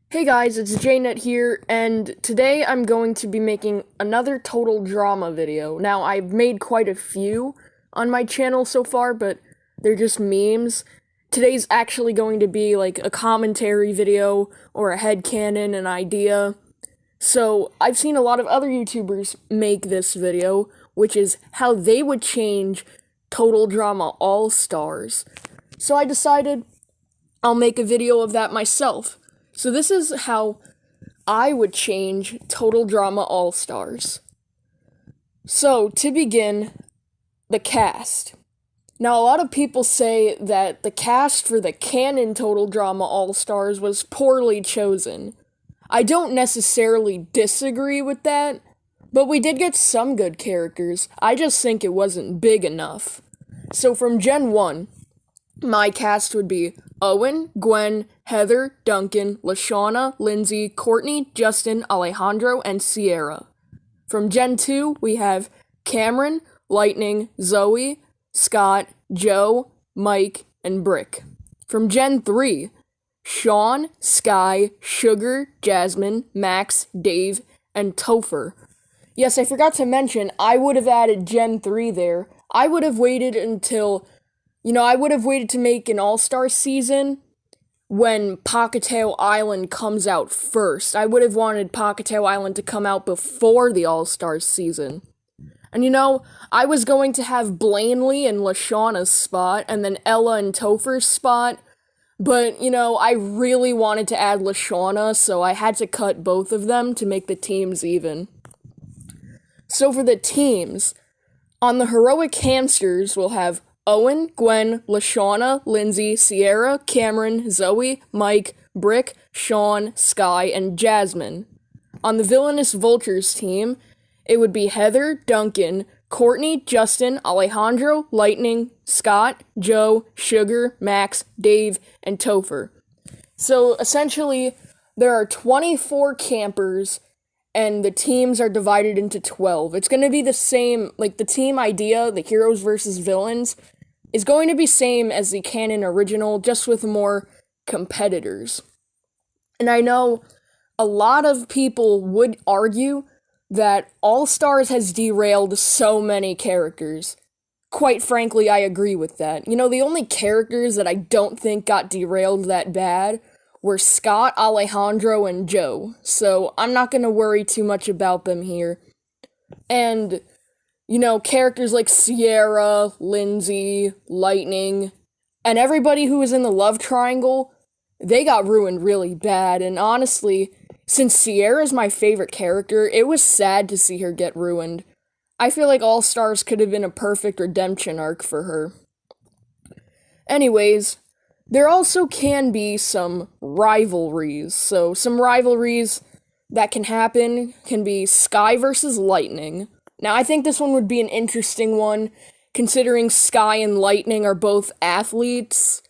Hey guys, it's JNet here, and today I'm going to be making another total drama video. Now, I've made quite a few on my channel so far, but they're just memes. Today's actually going to be like a commentary video or a headcanon, an idea. So, I've seen a lot of other YouTubers make this video, which is how they would change Total Drama All-Stars. So I decided I'll make a video of that myself. So this is how I would change Total Drama All-Stars. So, to begin, the cast. Now, a lot of people say that the cast for the canon Total Drama All-Stars was poorly chosen. I don't necessarily disagree with that, but we did get some good characters. I just think it wasn't big enough. So from Gen 1, my cast would be Owen, Gwen, Heather, Duncan, Lashawna, Lindsay, Courtney, Justin, Alejandro, and Sierra. From Gen 2, we have Cameron, Lightning, Zoe, Scott, Joe, Mike, and Brick. From Gen 3, Sean, Sky, Sugar, Jasmine, Max, Dave, and Topher. Yes, I forgot to mention, I would have added Gen 3 there. I would have waited to make an All-Star season when Pockettail Island comes out first. I would have wanted Pockettail Island to come out before the All-Star season. And I was going to have Blanley and Lashawna's spot, and then Ella and Topher's spot, but, I really wanted to add Lashawna, so I had to cut both of them to make the teams even. So for the teams, on the Heroic Hamsters, we'll have Owen, Gwen, Lashawna, Lindsay, Sierra, Cameron, Zoe, Mike, Brick, Sean, Sky, and Jasmine. On the Villainous Vultures team, it would be Heather, Duncan, Courtney, Justin, Alejandro, Lightning, Scott, Joe, Sugar, Max, Dave, and Topher. So essentially, there are 24 campers, and the teams are divided into 12. It's going to be the same, like the team idea, the heroes versus villains, is going to be same as the canon original, just with more competitors. And I know a lot of people would argue that All-Stars has derailed so many characters. Quite frankly, I agree with that. The only characters that I don't think got derailed that bad were Scott, Alejandro, and Joe, so I'm not gonna worry too much about them here. And, characters like Sierra, Lindsay, Lightning, and everybody who was in the love triangle, they got ruined really bad, and honestly, since Sierra's my favorite character, it was sad to see her get ruined. I feel like All-Stars could have been a perfect redemption arc for her. Anyways, there also can be some rivalries. So, some rivalries that can happen can be Sky versus Lightning. Now, I think this one would be an interesting one, considering Sky and Lightning are both athletes.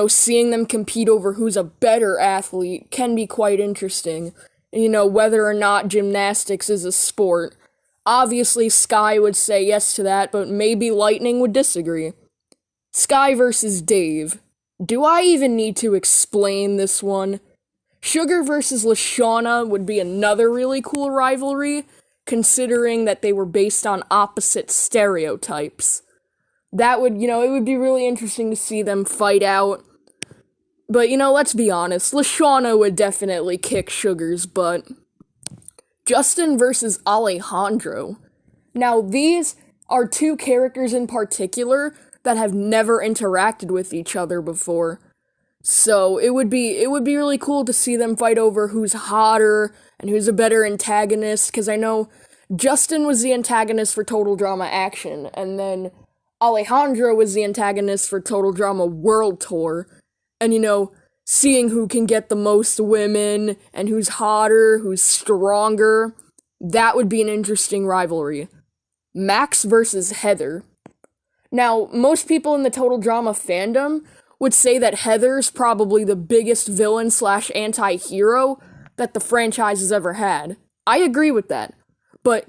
Seeing them compete over who's a better athlete can be quite interesting. Whether or not gymnastics is a sport. Obviously, Sky would say yes to that, but maybe Lightning would disagree. Sky versus Dave. Do I even need to explain this one? Sugar versus Lashawna would be another really cool rivalry, considering that they were based on opposite stereotypes. It would be really interesting to see them fight out. But, let's be honest, Lashawna would definitely kick Sugar's butt. Justin versus Alejandro. Now, these are two characters in particular that have never interacted with each other before. So it would be really cool to see them fight over who's hotter and who's a better antagonist, because I know Justin was the antagonist for Total Drama Action, and then Alejandro was the antagonist for Total Drama World Tour. And seeing who can get the most women and who's hotter, who's stronger, that would be an interesting rivalry. Max versus Heather. Now, most people in the Total Drama fandom would say that Heather's probably the biggest villain / anti-hero that the franchise has ever had. I agree with that. But,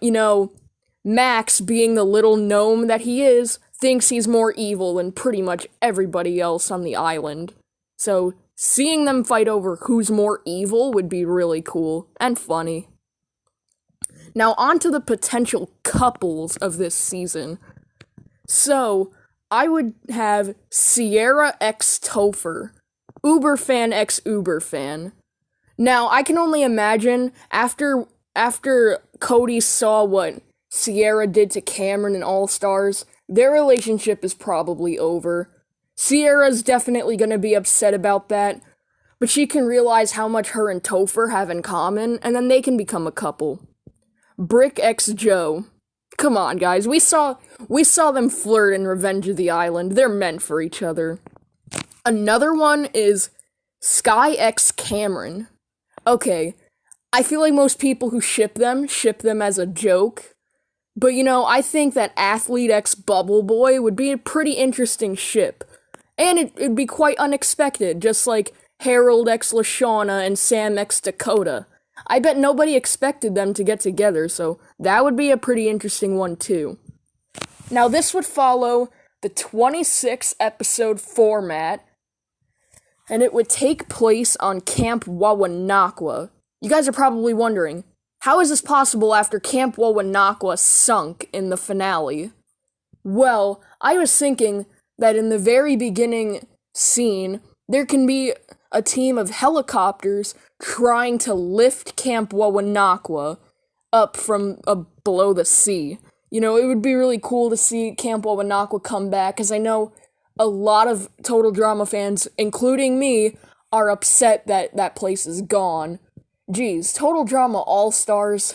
Max, being the little gnome that he is, thinks he's more evil than pretty much everybody else on the island. So, Seeing them fight over who's more evil would be really cool and funny. Now, on to the potential couples of this season. So, I would have Sierra x Topher, Uberfan x Uberfan. Now, I can only imagine after Cody saw what Sierra did to Cameron in All Stars, their relationship is probably over. Sierra's definitely gonna be upset about that, but she can realize how much her and Topher have in common, and then they can become a couple. Brick x Joe. Come on, guys. We saw them flirt in Revenge of the Island. They're meant for each other. Another one is Sky x Cameron. Okay, I feel like most people who ship them as a joke. But I think that Athlete x Bubble Boy would be a pretty interesting ship. And it'd be quite unexpected, just like Harold x Lashawna and Sam x Dakota. I bet nobody expected them to get together, so that would be a pretty interesting one too. Now this would follow the 26 episode format, and it would take place on Camp Wawanakwa. You guys are probably wondering, how is this possible after Camp Wawanakwa sunk in the finale? Well, I was thinking that in the very beginning scene, there can be a team of helicopters trying to lift Camp Wawanakwa up from below the sea. It would be really cool to see Camp Wawanakwa come back, because I know a lot of Total Drama fans, including me, are upset that that place is gone. Geez, Total Drama All-Stars,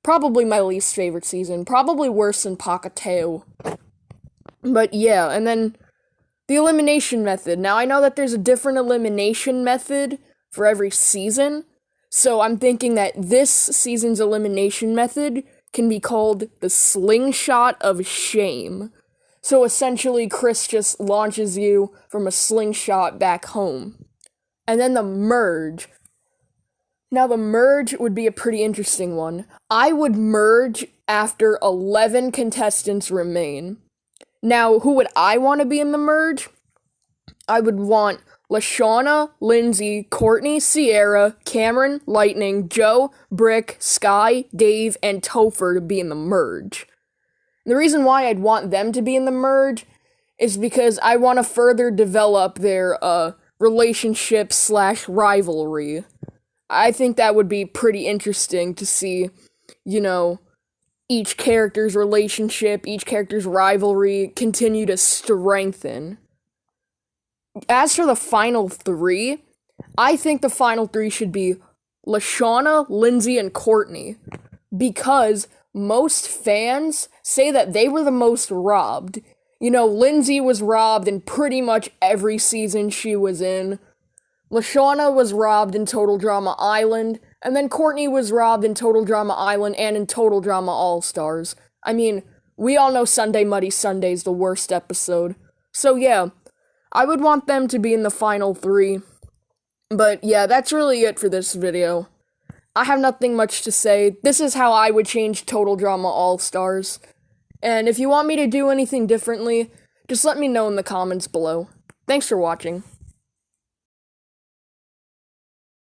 probably my least favorite season, probably worse than Pacateo. But yeah, and then the elimination method. Now, I know that there's a different elimination method for every season, so I'm thinking that this season's elimination method can be called the slingshot of shame. So essentially, Chris just launches you from a slingshot back home. And then the merge. Now, the merge would be a pretty interesting one. I would merge after 11 contestants remain. Now, who would I want to be in the merge? I would want Lashawna, Lindsay, Courtney, Sierra, Cameron, Lightning, Joe, Brick, Sky, Dave, and Topher to be in the merge. The reason why I'd want them to be in the merge is because I want to further develop their relationship / rivalry. I think that would be pretty interesting to see, each character's relationship, each character's rivalry continue to strengthen. As for the final three, I think the final three should be Lashawna, Lindsay, and Courtney, because most fans say that they were the most robbed. Lindsay was robbed in pretty much every season she was in. Lashawna was robbed in Total Drama Island, and then Courtney was robbed in Total Drama Island and in Total Drama All-Stars. I mean, we all know Sunday Muddy Sunday's the worst episode. So yeah, I would want them to be in the final three. But yeah, that's really it for this video. I have nothing much to say. This is how I would change Total Drama All-Stars. And if you want me to do anything differently, just let me know in the comments below. Thanks for watching.